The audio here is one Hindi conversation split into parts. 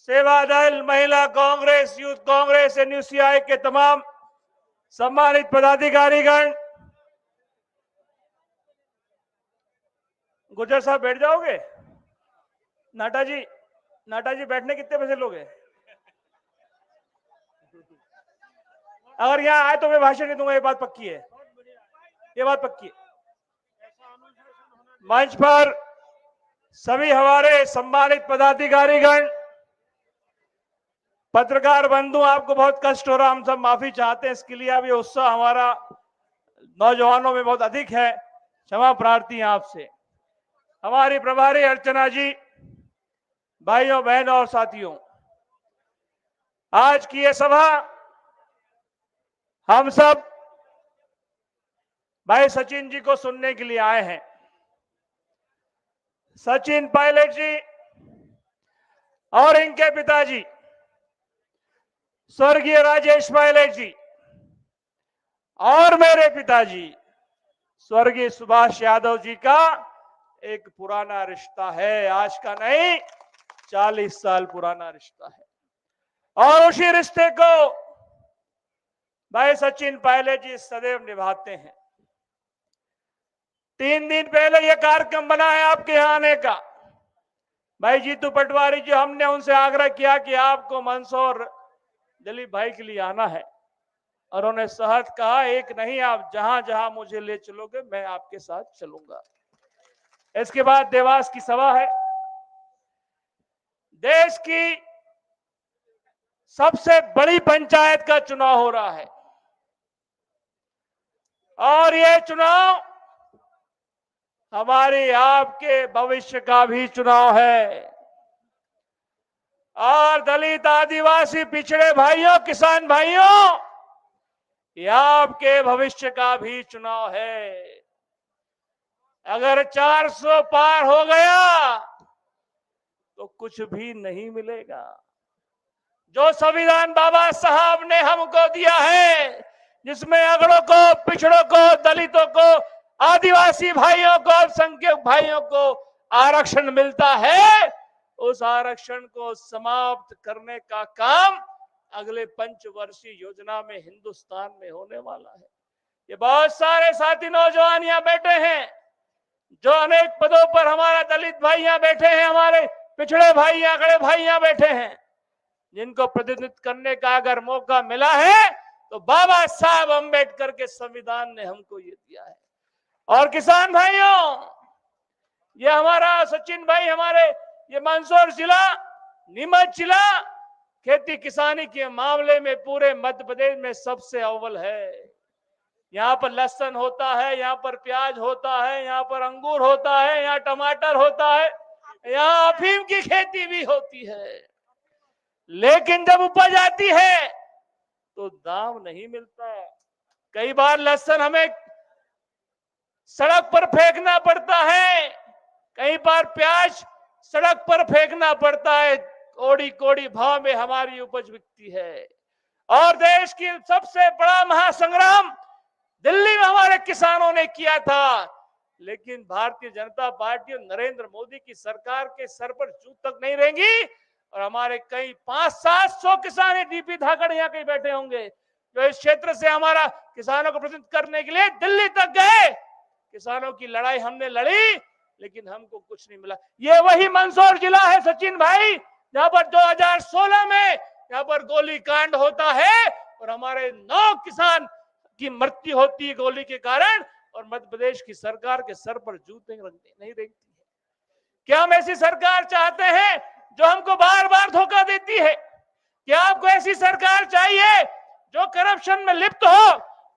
सेवा दल, महिला कांग्रेस, यूथ कांग्रेस, एनयूसीआई के तमाम सम्मानित पदाधिकारीगण, गुर्जर साहब बैठ जाओगे? नाटा जी बैठने कितने पैसे लोगे? अगर यहां आए तो मैं भाषण नहीं दूंगा, ये बात पक्की है, ये बात पक्की है। मंच पर सभी हमारे सम्मानित पदाधिकारीगण, पत्रकार बंधु, आपको बहुत कष्ट हो रहा, हम सब माफी चाहते हैं इसके लिए। अब ये उत्साह हमारा नौजवानों में बहुत अधिक है, क्षमा प्रार्थी हैं आपसे। हमारी प्रभारी अर्चना जी, भाइयों बहनों और साथियों, आज की ये सभा हम सब भाई सचिन जी को सुनने के लिए आए हैं। सचिन पायलट जी और इनके पिताजी स्वर्गीय राजेश पायलट जी और मेरे पिताजी स्वर्गीय सुभाष यादव जी का एक पुराना रिश्ता है, आज का नहीं, 40 साल पुराना रिश्ता है। और उसी रिश्ते को भाई सचिन पायलट जी सदैव निभाते हैं। 3 दिन पहले यह कार्यक्रम बना है आपके यहां आने का। भाई जीतू पटवारी जी, हमने उनसे आग्रह किया कि आपको मंदसौर दिलीप भाई के लिए आना है, और उन्होंने सहज कहा, एक नहीं, आप जहां जहां मुझे ले चलोगे मैं आपके साथ चलूंगा। इसके बाद देवास की सभा है। देश की सबसे बड़ी पंचायत का चुनाव हो रहा है, और यह चुनाव हमारे आपके भविष्य का भी चुनाव है। और दलित, आदिवासी, पिछड़े भाइयों, किसान भाइयों, यह आपके भविष्य का भी चुनाव है। अगर 400 पार हो गया तो कुछ भी नहीं मिलेगा। जो संविधान बाबा साहब ने हमको दिया है, जिसमें अगड़ों को, पिछड़ों को, दलितों को, आदिवासी भाइयों को, अल्पसंख्यक भाइयों को आरक्षण मिलता है, उस आरक्षण को समाप्त करने का काम अगले पंचवर्षीय योजना में हिंदुस्तान में होने वाला है। ये बहुत सारे साथी नौजवान यहां बैठे हैं, जो अनेक पदों पर, हमारा दलित भाई यहां बैठे हैं, हमारे पिछड़े भाई, अगड़े भाई यहां बैठे हैं, जिनको प्रतिनिधित्व करने का अगर मौका मिला है तो बाबा साहब अंबेडकर के संविधान ने हमको ये दिया है। और किसान भाइयों, ये हमारा सचिन भाई, हमारे ये मंदसौर जिला, नीमच जिला खेती किसानी के मामले में पूरे मध्य प्रदेश में सबसे अव्वल है। यहाँ पर लहसुन होता है, यहाँ पर प्याज होता है, यहाँ पर अंगूर होता है, यहाँ टमाटर होता है, यहाँ अफीम की खेती भी होती है। लेकिन जब उपज आती है तो दाम नहीं मिलता। कई बार लहसुन हमें सड़क पर फेंकना पड़ता है, कई बार प्याज सड़क पर फेंकना पड़ता है, कोड़ी कोड़ी भाव में हमारी उपज बिकती है। और देश की सबसे बड़ा महासंग्राम दिल्ली में हमारे किसानों ने किया था, लेकिन भारतीय जनता पार्टी और नरेंद्र मोदी की सरकार के सर पर जूं तक नहीं रहेंगी। और हमारे कई 500-700 किसान, डीपी धाकड़ यहाँ कहीं बैठे होंगे, जो इस क्षेत्र से हमारा किसानों को प्रतिनिधित्व करने के लिए दिल्ली तक गए। किसानों की लड़ाई हमने लड़ी, लेकिन हमको कुछ नहीं मिला। ये वही मंदसौर जिला है सचिन भाई, जहां पर 2016 में यहाँ पर गोली कांड होता है और हमारे 9 किसान की मृत्यु होती है गोली के कारण, और मध्य प्रदेश की सरकार के सर पर जूते नहीं रेंगती है। क्या हम ऐसी सरकार चाहते हैं जो हमको बार बार धोखा देती है? क्या आपको ऐसी सरकार चाहिए जो करप्शन में लिप्त हो?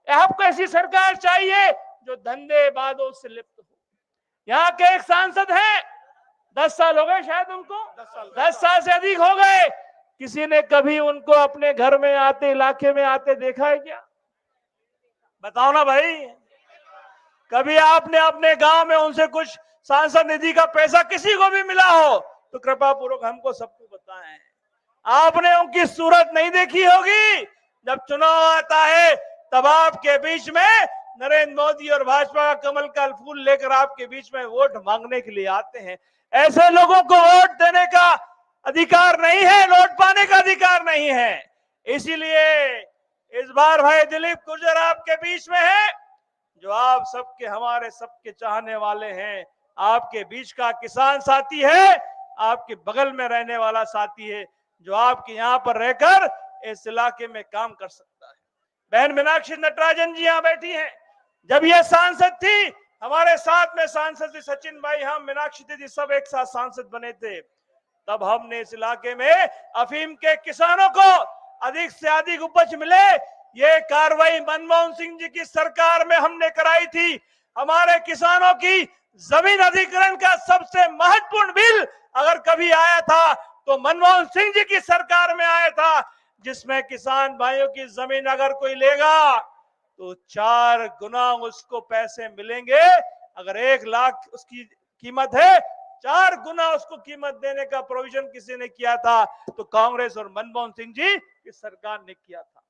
या आपको ऐसी सरकार चाहिए जो धंधेबाजों से लिप्त हो? यहाँ के एक सांसद हैं, 10 साल हो गए शायद उनको, 10 साल से अधिक हो गए, किसी ने कभी उनको अपने घर में आते, इलाके में आते देखा है क्या? बताओ ना भाई, कभी आपने अपने गांव में उनसे कुछ सांसद निधि का पैसा किसी को भी मिला हो तो कृपा पूर्वक हमको सबको बताएं। आपने उनकी सूरत नहीं देखी होगी। जब चुनाव आता है तब आपके बीच में नरेंद्र मोदी और भाजपा का कमल का फूल लेकर आपके बीच में वोट मांगने के लिए आते हैं। ऐसे लोगों को वोट देने का अधिकार नहीं है। नहीं है। इसीलिए इस बार भाई दिलीप गुर्जर आपके बीच में है, जो आप सबके, हमारे सबके चाहने वाले हैं, आपके बीच का किसान साथी है, आपके बगल में रहने वाला साथी है, जो आपके यहाँ पर रहकर इस इलाके में काम कर सकता है। बहन मीनाक्षी नटराजन जी यहाँ बैठी हैं। जब ये सांसद थी, हमारे साथ में सांसद सचिन भाई, हम मीनाक्षी दीदी सब एक साथ सांसद बने थे, तब हमने इस इलाके में अफीम के किसानों को अधिक से अधिक उपज मिले, ये कार्रवाई मनमोहन सिंह जी की सरकार में हमने कराई थी। हमारे किसानों की जमीन अधिग्रहण का सबसे महत्वपूर्ण बिल अगर कभी आया था तो मनमोहन सिंह जी की सरकार में आया था, जिसमें किसान भाइयों की जमीन अगर कोई लेगा तो 4 गुना उसको पैसे मिलेंगे। अगर 1 लाख उसकी कीमत है, 4 गुना उसको कीमत देने का प्रोविजन किसी ने किया था तो कांग्रेस और मनमोहन सिंह जी की सरकार ने किया था।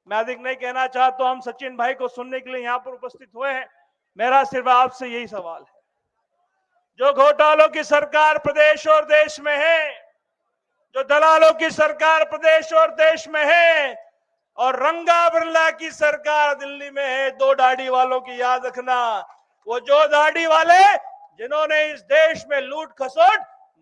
मैं अधिक नहीं कहना चाहता, तो हम सचिन भाई को सुनने के लिए यहाँ पर उपस्थित हुए हैं। मेरा सिर्फ आपसे यही सवाल है, जो घोटालों की सरकार प्रदेश और देश में है, जो दलालों की सरकार प्रदेश और देश में है, और रंगा बिरला की सरकार दिल्ली में है, 2 दाढ़ी वालों की याद रखना, वो जो दाढ़ी वाले जिन्होंने इस देश में लूट खसोट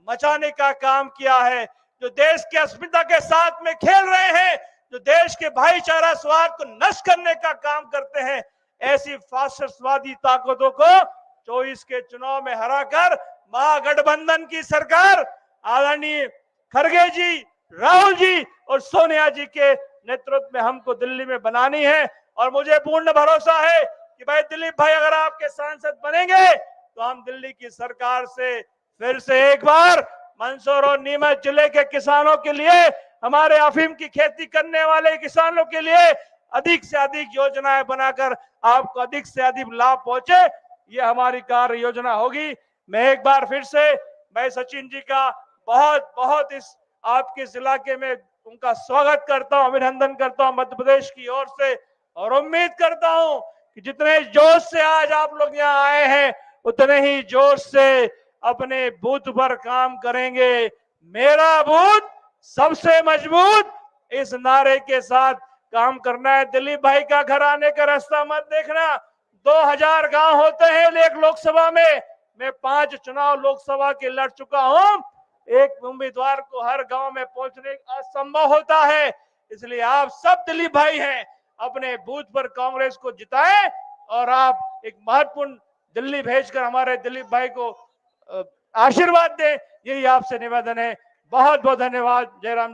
मचाने का काम किया है, जो देश की अस्मिता के साथ में खेल रहे हैं, जो देश के भाईचारा स्वाद को नष्ट करने का काम करते हैं, ऐसी फासिस्टवादी ताकतों को 24 के चुनाव में हराकर महागठबंधन की सरकार आदरणीय खड़गे जी, राहुल जी और सोनिया जी के नेतृत्व में हमको दिल्ली में बनानी है। और मुझे पूर्ण भरोसा है कि भाई दिलीप भाई अगर आपके सांसद बनेंगे तो हम दिल्ली की सरकार से फिर से एक बार मंदसौर और नीमच जिले के किसानों के लिए, हमारे अफीम की खेती करने वाले किसानों के लिए अधिक से अधिक योजनाएं बनाकर आपको अधिक से अधिक लाभ पहुंचे, ये हमारी कार्य योजना होगी। मैं एक बार फिर से मैं सचिन जी का बहुत बहुत इस आपके इस इलाके में उनका स्वागत करता हूं, अभिनंदन करता हूं मध्य प्रदेश की ओर से, और उम्मीद करता हूं कि जितने जोश से आज आप लोग यहाँ आए हैं उतने ही जोश से अपने बूथ पर काम करेंगे। मेरा बूथ सबसे मजबूत, इस नारे के साथ काम करना है। दिलीप भाई का घर आने का रास्ता मत देखना। 2000 गांव होते हैं एक लोकसभा में, मैं 5 चुनाव लोकसभा के लड़ चुका हूं। एक उम्मीदवार को हर गांव में पहुंचने असंभव होता है, इसलिए आप सब दिलीप भाई हैं, अपने बूथ पर कांग्रेस को जिताएं और आप एक महत्वपूर्ण दिल्ली भेजकर हमारे दिलीप भाई को आशीर्वाद दें, यही आपसे निवेदन है। बहुत बहुत धन्यवाद। जयराम जी।